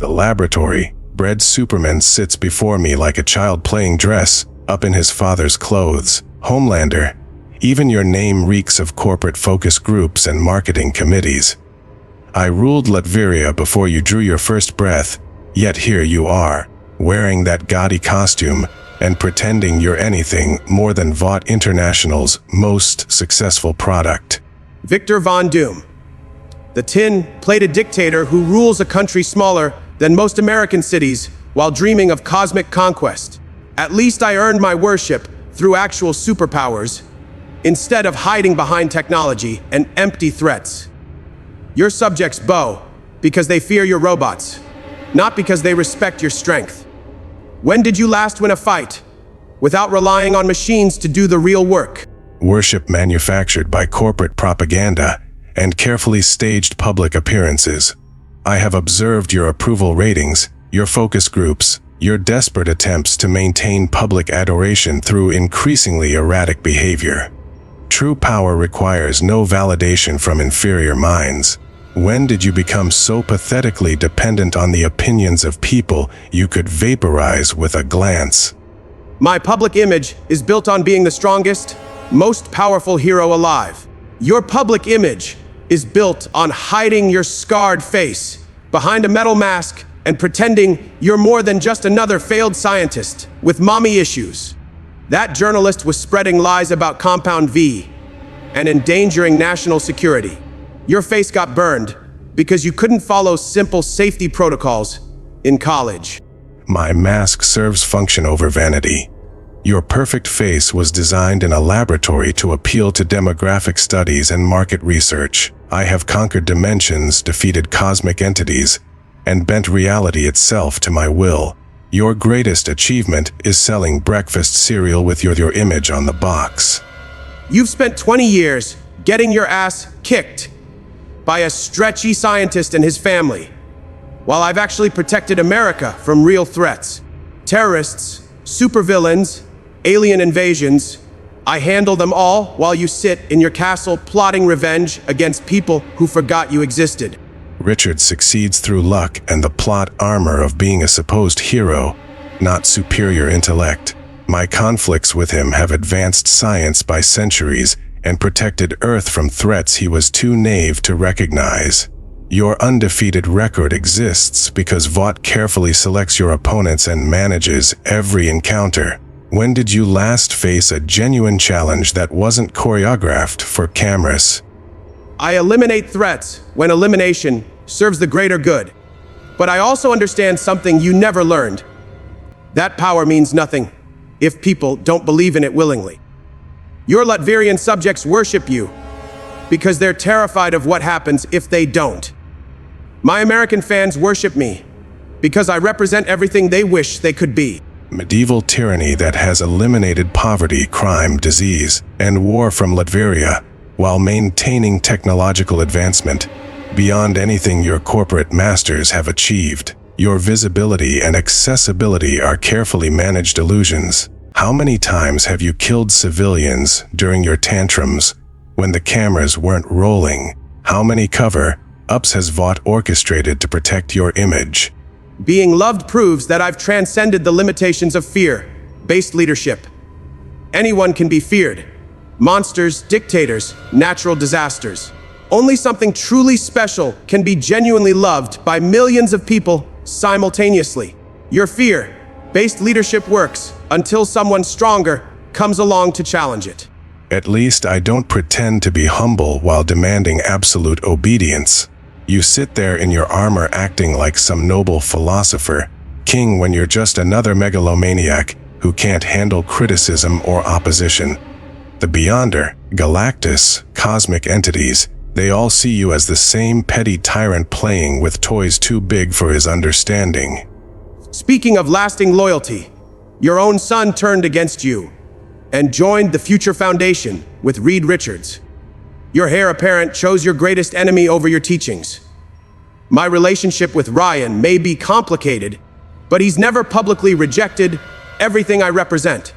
The laboratory-bred Superman sits before me like a child playing dress up in his father's clothes. Homelander, even your name reeks of corporate focus groups and marketing committees. I ruled Latveria before you drew your first breath, yet here you are, wearing that gaudy costume and pretending you're anything more than Vought International's most successful product. Victor Von Doom, the tin-plated dictator who rules a country smaller than most American cities while dreaming of cosmic conquest. At least I earned my worship through actual superpowers, instead of hiding behind technology and empty threats. Your subjects bow because they fear your robots, not because they respect your strength. When did you last win a fight without relying on machines to do the real work? Worship manufactured by corporate propaganda and carefully staged public appearances. I have observed your approval ratings, your focus groups, your desperate attempts to maintain public adoration through increasingly erratic behavior. True power requires no validation from inferior minds. When did you become so pathetically dependent on the opinions of people you could vaporize with a glance? My public image is built on being the strongest, most powerful hero alive. Your public image is built on hiding your scarred face behind a metal mask and pretending you're more than just another failed scientist with mommy issues. That journalist was spreading lies about Compound V and endangering national security. Your face got burned because you couldn't follow simple safety protocols in college. My mask serves function over vanity. Your perfect face was designed in a laboratory to appeal to demographic studies and market research. I have conquered dimensions, defeated cosmic entities, and bent reality itself to my will. Your greatest achievement is selling breakfast cereal with your image on the box. You've spent 20 years getting your ass kicked by a stretchy scientist and his family, while I've actually protected America from real threats. Terrorists, supervillains, alien invasions. I handle them all while you sit in your castle plotting revenge against people who forgot you existed. Richard succeeds through luck and the plot armor of being a supposed hero, not superior intellect. My conflicts with him have advanced science by centuries and protected Earth from threats he was too naive to recognize. Your undefeated record exists because Vought carefully selects your opponents and manages every encounter. When did you last face a genuine challenge that wasn't choreographed for cameras? I eliminate threats when elimination serves the greater good. But I also understand something you never learned. That power means nothing if people don't believe in it willingly. Your Latverian subjects worship you because they're terrified of what happens if they don't. My American fans worship me because I represent everything they wish they could be. Medieval tyranny that has eliminated poverty, crime, disease, and war from Latveria, while maintaining technological advancement beyond anything your corporate masters have achieved. Your visibility and accessibility are carefully managed illusions. How many times have you killed civilians during your tantrums when the cameras weren't rolling? How many cover-ups has Vought orchestrated to protect your image? Being loved proves that I've transcended the limitations of fear-based leadership. Anyone can be feared. Monsters, dictators, natural disasters. Only something truly special can be genuinely loved by millions of people simultaneously. Your fear-based leadership works until someone stronger comes along to challenge it. At least I don't pretend to be humble while demanding absolute obedience. You sit there in your armor acting like some noble philosopher, king, when you're just another megalomaniac who can't handle criticism or opposition. The Beyonder, Galactus, cosmic entities, they all see you as the same petty tyrant playing with toys too big for his understanding. Speaking of lasting loyalty, your own son turned against you and joined the Future Foundation with Reed Richards. Your heir apparent chose your greatest enemy over your teachings. My relationship with Ryan may be complicated, but he's never publicly rejected everything I represent.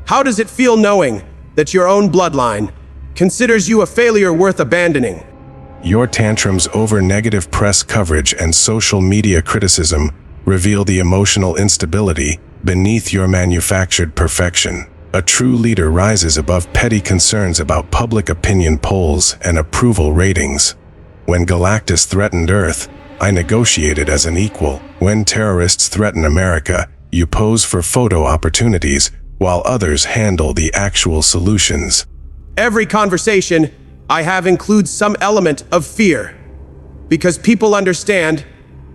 How does it feel knowing that your own bloodline considers you a failure worth abandoning? Your tantrums over negative press coverage and social media criticism reveal the emotional instability beneath your manufactured perfection. A true leader rises above petty concerns about public opinion polls and approval ratings. When Galactus threatened Earth, I negotiated as an equal. When terrorists threaten America, you pose for photo opportunities, while others handle the actual solutions. Every conversation I have includes some element of fear, because people understand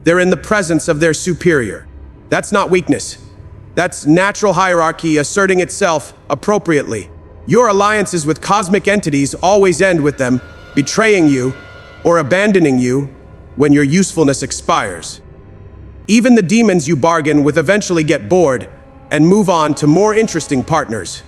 they're in the presence of their superior. That's not weakness. That's natural hierarchy asserting itself appropriately. Your alliances with cosmic entities always end with them betraying you or abandoning you when your usefulness expires. Even the demons you bargain with eventually get bored and move on to more interesting partners.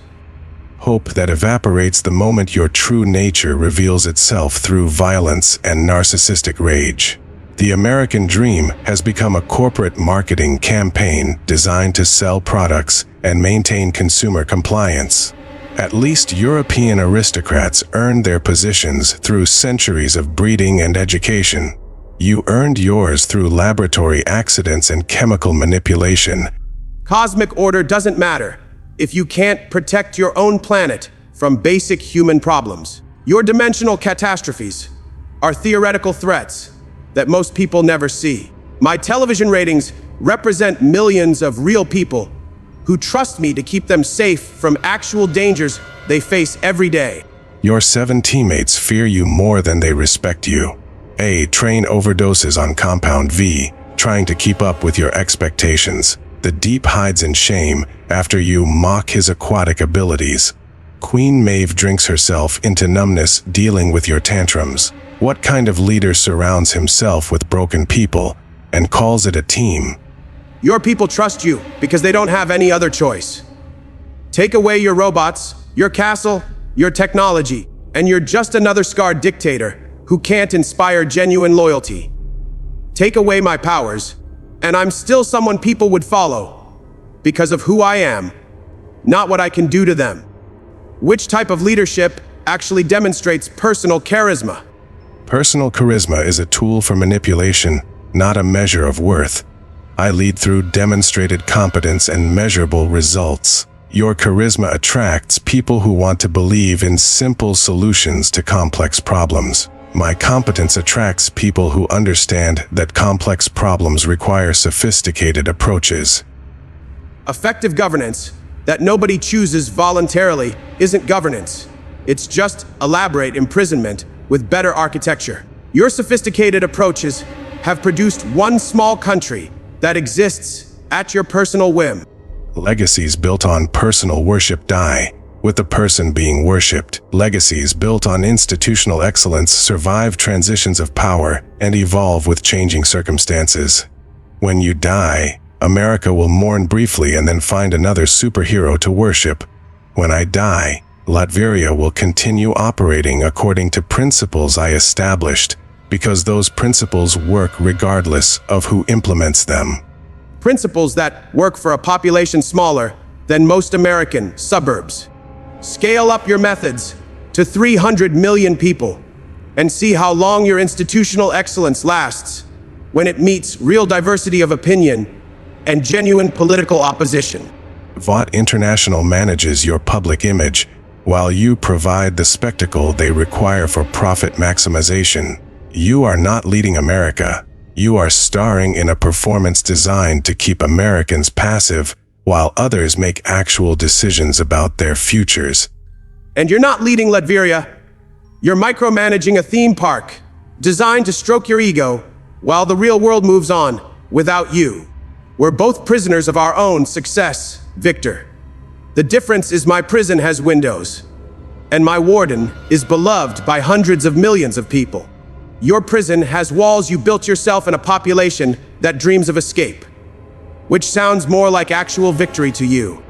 Hope that evaporates the moment your true nature reveals itself through violence and narcissistic rage. The American dream has become a corporate marketing campaign designed to sell products and maintain consumer compliance. At least European aristocrats earned their positions through centuries of breeding and education. You earned yours through laboratory accidents and chemical manipulation. Cosmic order doesn't matter if you can't protect your own planet from basic human problems. Your dimensional catastrophes are theoretical threats that most people never see. My television ratings represent millions of real people who trust me to keep them safe from actual dangers they face every day. Your 7 teammates fear you more than they respect you. A train overdoses on Compound V, trying to keep up with your expectations. The Deep hides in shame after you mock his aquatic abilities. Queen Maeve drinks herself into numbness dealing with your tantrums. What kind of leader surrounds himself with broken people and calls it a team? Your people trust you because they don't have any other choice. Take away your robots, your castle, your technology, and you're just another scarred dictator who can't inspire genuine loyalty. Take away my powers, and I'm still someone people would follow because of who I am, not what I can do to them. Which type of leadership actually demonstrates personal charisma? Personal charisma is a tool for manipulation, not a measure of worth. I lead through demonstrated competence and measurable results. Your charisma attracts people who want to believe in simple solutions to complex problems. My competence attracts people who understand that complex problems require sophisticated approaches. Effective governance that nobody chooses voluntarily isn't governance. It's just elaborate imprisonment with better architecture. Your sophisticated approaches have produced one small country that exists at your personal whim. Legacies built on personal worship die, with the person being worshipped. Legacies built on institutional excellence survive transitions of power and evolve with changing circumstances. When you die, America will mourn briefly and then find another superhero to worship. When I die, Latveria will continue operating according to principles I established, because those principles work regardless of who implements them. Principles that work for a population smaller than most American suburbs. Scale up your methods to 300 million people and see how long your institutional excellence lasts when it meets real diversity of opinion and genuine political opposition. Vought International manages your public image, while you provide the spectacle they require for profit maximization. You are not leading America. You are starring in a performance designed to keep Americans passive, while others make actual decisions about their futures. And you're not leading Latveria. You're micromanaging a theme park designed to stroke your ego while the real world moves on without you. We're both prisoners of our own success, Victor. The difference is my prison has windows, and my warden is beloved by hundreds of millions of people. Your prison has walls you built yourself in a population that dreams of escape, which sounds more like actual victory to you.